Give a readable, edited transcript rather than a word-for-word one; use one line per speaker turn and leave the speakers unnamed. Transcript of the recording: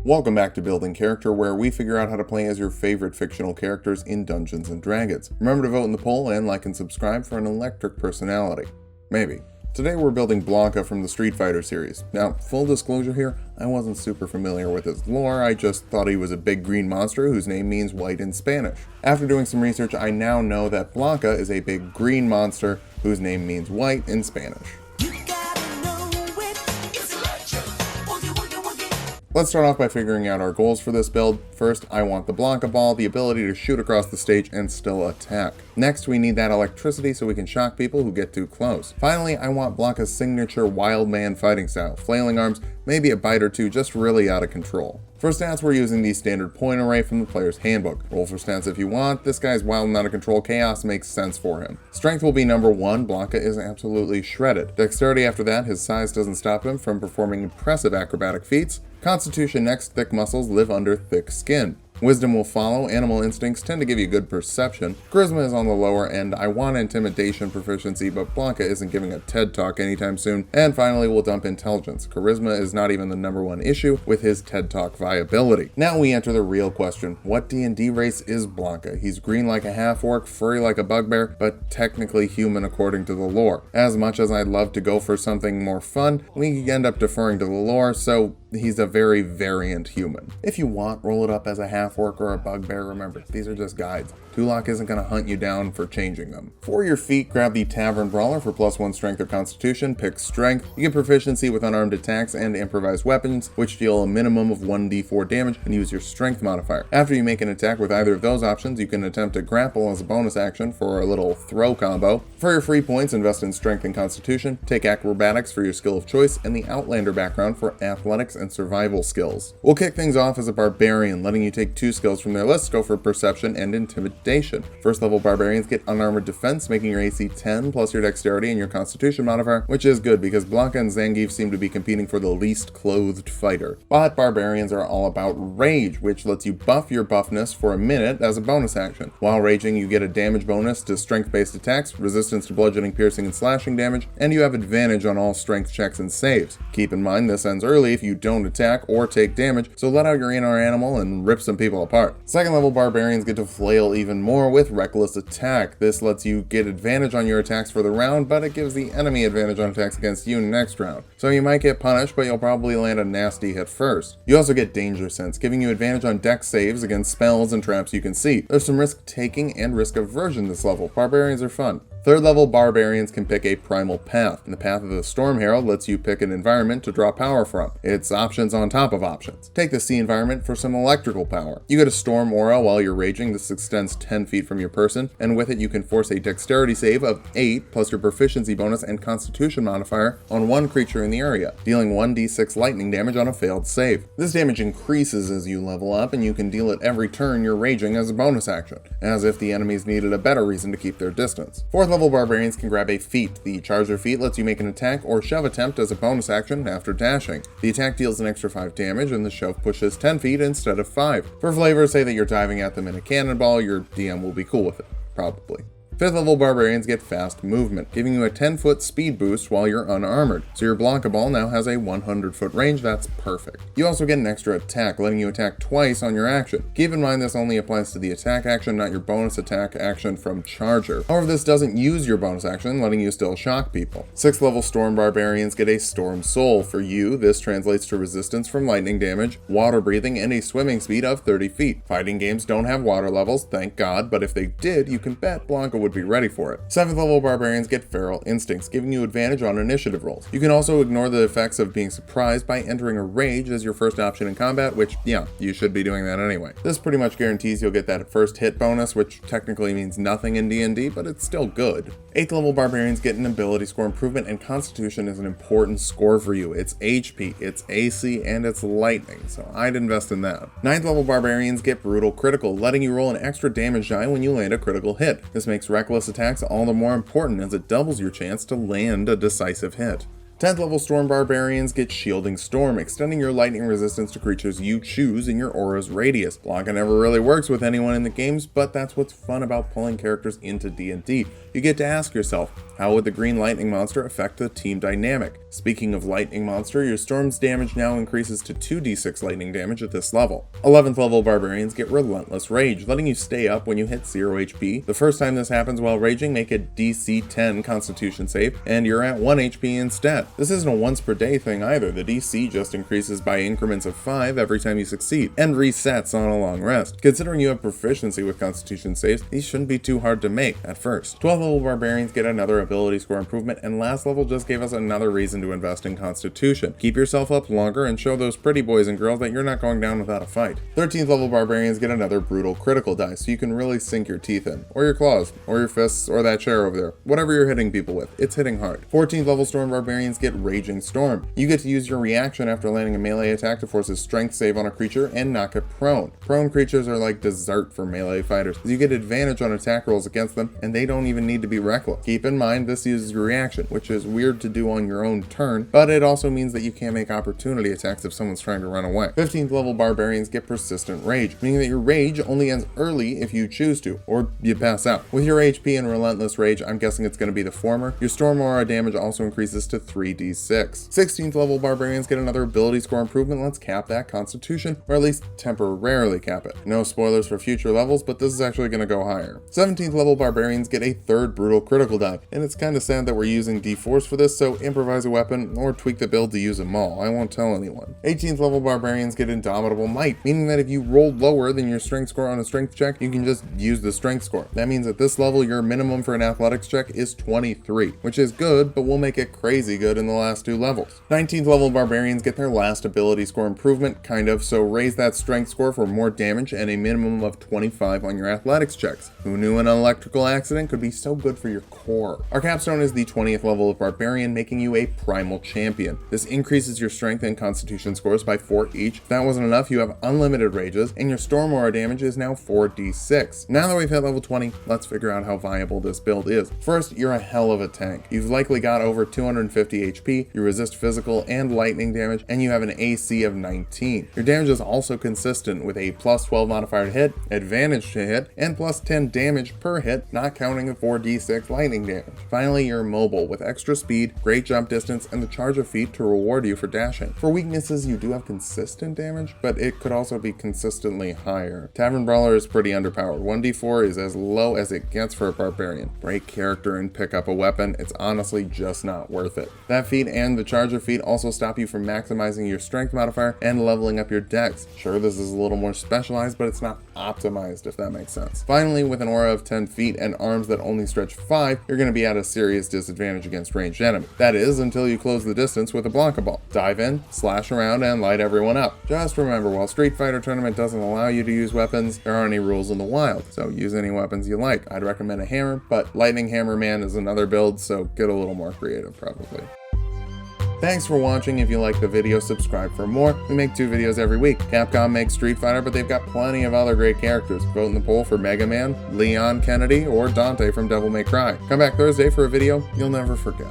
Welcome back to Building Character, where we figure out how to play as your favorite fictional characters in Dungeons & Dragons. Remember to vote in the poll and like and subscribe for an electric personality. Maybe. Today we're building Blanka from the Street Fighter series. Now, full disclosure here, I wasn't super familiar with his lore, I just thought he was a big green monster whose name means white in Spanish. After doing some research, I now know that Blanka is a big green monster whose name means white in Spanish. Let's start off by figuring out our goals for this build. First, I want the Blanka ball, the ability to shoot across the stage and still attack. Next, we need that electricity so we can shock people who get too close. Finally, I want Blanka's signature wild man fighting style, flailing arms, maybe a bite or two, just really out of control. For stats, we're using the standard point array from the player's handbook. Roll for stats if you want. This guy's wild and out of control chaos makes sense for him. Strength will be number 1. Blanka is absolutely shredded. Dexterity after that, his size doesn't stop him from performing impressive acrobatic feats. Constitution next, thick muscles live under thick skin. Wisdom will follow, animal instincts tend to give you good perception. Charisma is on the lower end, I want intimidation proficiency, but Blanka isn't giving a TED talk anytime soon. And finally we'll dump intelligence. Charisma is not even the number 1 issue with his TED talk viability. Now we enter the real question. What D&D race is Blanka? He's green like a half-orc, furry like a bugbear, but technically human according to the lore. As much as I'd love to go for something more fun, we end up deferring to the lore, so he's a very variant human. If you want, roll it up as a half-orc or a bugbear. Remember, these are just guides. Tulok isn't going to hunt you down for changing them. For your feat, grab the Tavern Brawler for +1 strength or constitution, pick strength. You get proficiency with unarmed attacks and improvised weapons, which deal a minimum of 1d4 damage, and use your strength modifier. After you make an attack with either of those options, you can attempt to grapple as a bonus action for a little throw combo. For your free points, invest in strength and constitution, take acrobatics for your skill of choice, and the Outlander background for athletics and survival skills. We'll kick things off as a barbarian, letting you take 2 skills from their list. Go for perception and intimidation. First level barbarians get unarmored defense, making your AC 10 plus your dexterity and your constitution modifier, which is good because Blanka and Zangief seem to be competing for the least clothed fighter. But barbarians are all about rage, which lets you buff your buffness for a minute as a bonus action. While raging, you get a damage bonus to strength-based attacks, resistance to bludgeoning, piercing, and slashing damage, and you have advantage on all strength checks and saves. Keep in mind this ends early if you don't attack or take damage, so let out your inner animal and rip some people apart. Second level barbarians get to flail even more with reckless attack. This lets you get advantage on your attacks for the round, but it gives the enemy advantage on attacks against you next round. So you might get punished, but you'll probably land a nasty hit first. You also get danger sense, giving you advantage on dex saves against spells and traps you can see. There's some risk taking and risk aversion this level. Barbarians are fun. Third level barbarians can pick a primal path, and the path of the Storm Herald lets you pick an environment to draw power from. It's options on top of options. Take the sea environment for some electrical power. You get a storm aura while you're raging. This extends 10 feet from your person, and with it you can force a dexterity save of 8 plus your proficiency bonus and constitution modifier on 1 creature in the area, dealing 1d6 lightning damage on a failed save. This damage increases as you level up, and you can deal it every turn you're raging as a bonus action, as if the enemies needed a better reason to keep their distance. Fourth level barbarians can grab a feat. The Charger feat lets you make an attack or shove attempt as a bonus action after dashing. The attack deals an extra 5 damage and the shove pushes 10 feet instead of 5. For flavor, say that you're diving at them in a cannonball, your DM will be cool with it, probably. 5th level barbarians get fast movement, giving you a 10-foot speed boost while you're unarmored. So your Blanka ball now has a 100-foot range. That's perfect. You also get an extra attack, letting you attack twice on your action. Keep in mind this only applies to the attack action, not your bonus attack action from Charger. However, this doesn't use your bonus action, letting you still shock people. 6th level storm barbarians get a storm soul. For you, this translates to resistance from lightning damage, water breathing, and a swimming speed of 30 feet. Fighting games don't have water levels, thank God, but if they did, you can bet Blanka would be ready for it. 7th level barbarians get feral instincts, giving you advantage on initiative rolls. You can also ignore the effects of being surprised by entering a rage as your first option in combat, which, yeah, you should be doing that anyway. This pretty much guarantees you'll get that first hit bonus, which technically means nothing in D&D, but it's still good. 8th level barbarians get an ability score improvement, and constitution is an important score for you. It's HP, it's AC, and it's lightning, so I'd invest in that. 9th level barbarians get brutal critical, letting you roll an extra damage die when you land a critical hit. This makes reckless attacks all the more important as it doubles your chance to land a decisive hit. 10th level Storm Barbarians get Shielding Storm, extending your lightning resistance to creatures you choose in your aura's radius. Blanka never really works with anyone in the games, but that's what's fun about pulling characters into D&D. You get to ask yourself, how would the green lightning monster affect the team dynamic? Speaking of lightning monster, your storm's damage now increases to 2d6 lightning damage at this level. 11th level Barbarians get Relentless Rage, letting you stay up when you hit 0 HP. The first time this happens while raging, make a DC 10 Constitution save, and you're at 1 HP instead. This isn't a once per day thing either. The DC just increases by increments of 5 every time you succeed, and resets on a long rest. Considering you have proficiency with Constitution saves, these shouldn't be too hard to make at first. 12th level Barbarians get another ability score improvement, and last level just gave us another reason to invest in Constitution. Keep yourself up longer and show those pretty boys and girls that you're not going down without a fight. 13th level Barbarians get another brutal critical die, so you can really sink your teeth in, or your claws, or your fists, or that chair over there. Whatever you're hitting people with, it's hitting hard. 14th level Storm Barbarians get Raging Storm. You get to use your reaction after landing a melee attack to force a strength save on a creature and knock it prone. Prone creatures are like dessert for melee fighters, as you get advantage on attack rolls against them, and they don't even need to be reckless. Keep in mind, this uses your reaction, which is weird to do on your own turn, but it also means that you can't make opportunity attacks if someone's trying to run away. 15th level Barbarians get Persistent Rage, meaning that your rage only ends early if you choose to, or you pass out. With your HP and Relentless Rage, I'm guessing it's going to be the former. Your Storm Aura damage also increases to 3d6. 16th level Barbarians get another ability score improvement. Let's cap that Constitution, or at least temporarily cap it. No spoilers for future levels, but this is actually going to go higher. 17th level Barbarians get a third brutal critical die, and it's kind of sad that we're using D4s for this, so improvise a weapon or tweak the build to use them all. I won't tell anyone. 18th level Barbarians get Indomitable Might, meaning that if you rolled lower than your strength score on a strength check, you can just use the strength score. That means at this level, your minimum for an athletics check is 23, which is good, but will make it crazy good in the last 2 levels. 19th level Barbarians get their last ability score improvement, kind of, so raise that strength score for more damage and a minimum of 25 on your athletics checks. Who knew an electrical accident could be so good for your core? Our capstone is the 20th level of Barbarian, making you a Primal Champion. This increases your strength and Constitution scores by 4 each. If that wasn't enough, you have unlimited rages, and your Storm Aura damage is now 4d6. Now that we've hit level 20, let's figure out how viable this build is. First, you're a hell of a tank. You've likely got over 250 HP, you resist physical and lightning damage, and you have an AC of 19. Your damage is also consistent with a plus 12 modifier to hit, advantage to hit, and plus 10 damage per hit, not counting the 4d6 lightning damage. Finally, you're mobile with extra speed, great jump distance, and the charge of feet to reward you for dashing. For weaknesses, you do have consistent damage, but it could also be consistently higher. Tavern Brawler is pretty underpowered. 1d4 is as low as it gets for a Barbarian. Break character and pick up a weapon, it's honestly just not worth it. That feat and the charge of feet also stop you from maximizing your strength modifier and leveling up your dex. Sure, this is a little more specialized, but it's not optimized, if that makes sense. Finally, with an aura of 10 feet and arms that only stretch 5, you're going to be at a serious disadvantage against ranged enemies. That is, until you close the distance with a Blanka ball. Dive in, slash around, and light everyone up. Just remember, while Street Fighter Tournament doesn't allow you to use weapons, there aren't any rules in the wild, so use any weapons you like. I'd recommend a hammer, but Lightning Hammer Man is another build, so get a little more creative probably. Thanks for watching. If you like the video, subscribe for more. We make 2 videos every week. Capcom makes Street Fighter, but they've got plenty of other great characters. Vote in the poll for Mega Man, Leon Kennedy, or Dante from Devil May Cry. Come back Thursday for a video you'll never forget.